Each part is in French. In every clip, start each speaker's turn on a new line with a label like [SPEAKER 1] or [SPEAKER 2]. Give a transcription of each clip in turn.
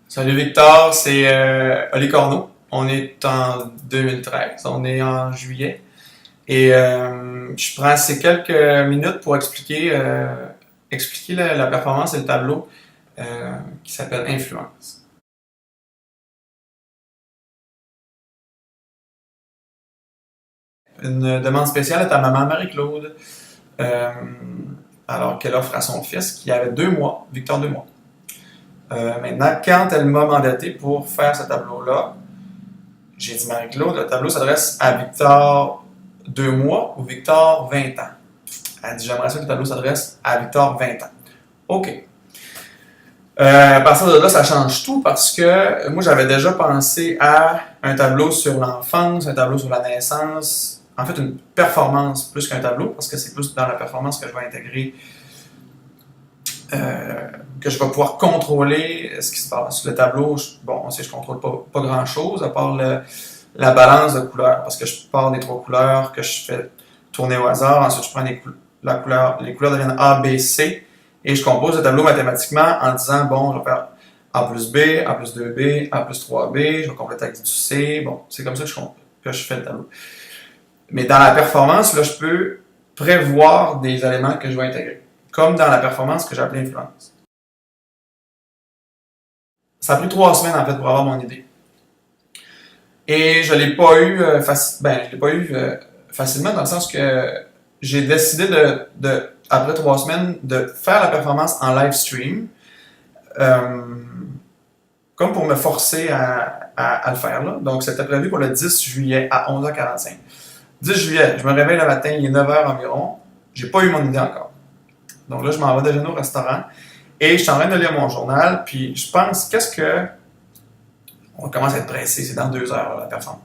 [SPEAKER 1] Salut Victor, c'est Oli Corneau. On est en 2013, on est en juillet. Et je prends ces quelques minutes pour expliquer la performance et le tableau qui s'appelle Influence. Une demande spéciale à ta maman Marie-Claude, euh, alors qu'elle offre à son fils qui avait 2 mois, Victor 2 mois. Maintenant, quand elle m'a mandaté pour faire ce tableau-là, j'ai dit Marie-Claude, le tableau s'adresse à Victor 2 mois ou Victor 20 ans. Elle dit j'aimerais ça que le tableau s'adresse à Victor 20 ans. OK. À partir de là, ça change tout parce que moi, j'avais déjà pensé à un tableau sur l'enfance, un tableau sur la naissance. En fait, une performance plus qu'un tableau, parce que c'est plus dans la performance que je vais intégrer, que je vais pouvoir contrôler ce qui se passe. Sur le tableau, on sait que je ne contrôle pas grand-chose, à part la balance de couleurs, parce que je pars des 3 couleurs que je fais tourner au hasard. Ensuite, je prends les couleurs deviennent A, B, C, et je compose le tableau mathématiquement en disant, bon, je vais faire A plus B, A plus 2B, A plus 3B, je vais compléter avec du C. Bon, c'est comme ça que je fais le tableau. Mais dans la performance, là, je peux prévoir des éléments que je vais intégrer, comme dans la performance que j'ai appelée influence. Ça a pris 3 semaines, en fait, pour avoir mon idée. Et je ne l'ai pas eu, facilement, dans le sens que j'ai décidé après 3 semaines, de faire la performance en live stream, comme pour me forcer à le faire. Là. Donc, c'était prévu pour le 10 juillet à 11h45. 10 juillet, je me réveille le matin, il est 9h environ. J'ai pas eu mon idée encore. Donc là, je m'en vais déjeuner au restaurant et je suis en train de lire mon journal. Puis je pense, on commence à être pressé, c'est dans 2 heures la performance.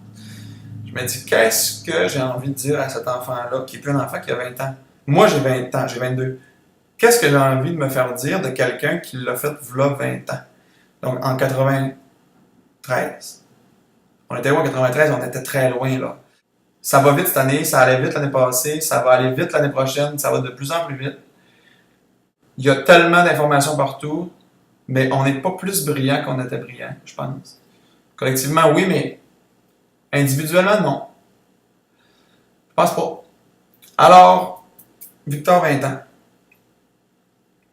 [SPEAKER 1] Je me dis, qu'est-ce que j'ai envie de dire à cet enfant-là, qui est plus un enfant qui a 20 ans? Moi, j'ai 20 ans, j'ai 22. Qu'est-ce que j'ai envie de me faire dire de quelqu'un qui l'a fait v'là 20 ans? Donc, en 93. On était où en 93? On était très loin, là. Ça va vite cette année, ça allait vite l'année passée, ça va aller vite l'année prochaine, ça va de plus en plus vite. Il y a tellement d'informations partout, mais on n'est pas plus brillant qu'on était brillant, je pense. Collectivement, oui, mais individuellement, non. Je pense pas. Alors, Victor 20 ans.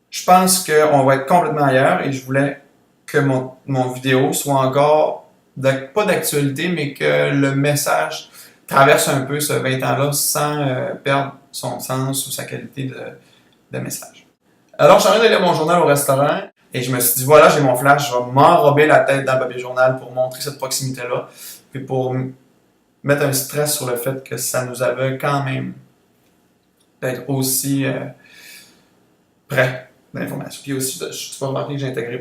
[SPEAKER 1] Je pense qu'on va être complètement ailleurs et je voulais que mon vidéo soit encore, pas d'actualité, mais que le message traverse un peu ce 20 ans-là sans perdre son sens ou sa qualité de message. Alors, je suis en train de lire mon journal au restaurant et je me suis dit, voilà, j'ai mon flash, je vais m'enrober la tête dans le papier journal pour montrer cette proximité-là, puis pour mettre un stress sur le fait que ça nous avait quand même d'être aussi près d'informations. Puis aussi, tu vas remarquer que j'ai intégré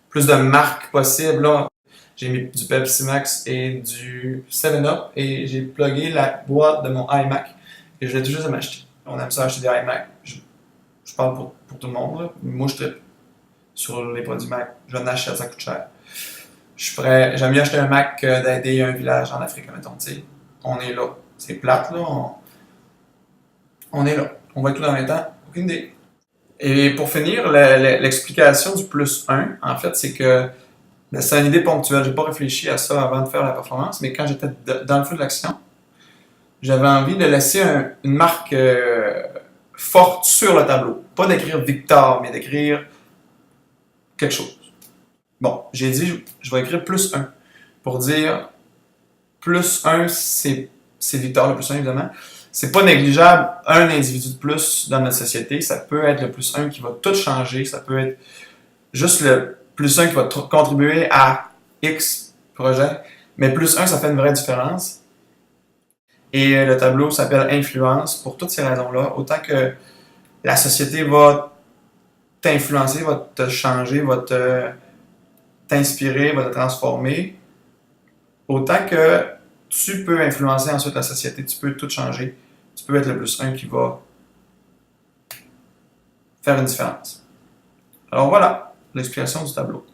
[SPEAKER 1] plus de marques possibles. Là. J'ai mis du Pepsi Max et du 7-Up et j'ai plugué la boîte de mon iMac et je l'ai tout juste à m'acheter. On aime ça acheter des iMac. Je parle pour tout le monde. Là. Moi, je tripe sur les produits Mac. Je en achète, ça coûte cher. Je suis prêt. J'aime mieux acheter un Mac que d'aider un village en Afrique, mettons. T'sais. On est là. C'est plate, là. On est là. On va être tout dans 20 ans. Aucune idée. Et pour finir, l'explication du plus 1, en fait, c'est que c'est une idée ponctuelle. J'ai pas réfléchi à ça avant de faire la performance, mais quand j'étais dans le feu de l'action, j'avais envie de laisser une marque forte sur le tableau. Pas d'écrire Victor, mais d'écrire quelque chose. Bon, j'ai dit, je vais écrire plus 1 pour dire plus 1, c'est Victor le plus 1, évidemment. C'est pas négligeable un individu de plus dans notre société. Ça peut être le plus 1 qui va tout changer. Ça peut être juste le plus 1 qui va contribuer à X projet. Mais plus 1, ça fait une vraie différence. Et le tableau s'appelle Influence pour toutes ces raisons-là. Autant que la société va t'influencer, va te changer, va t'inspirer, va te transformer. Autant que tu peux influencer ensuite la société, tu peux tout changer. Tu peux être le plus 1 qui va faire une différence. Alors voilà l'explication du tableau.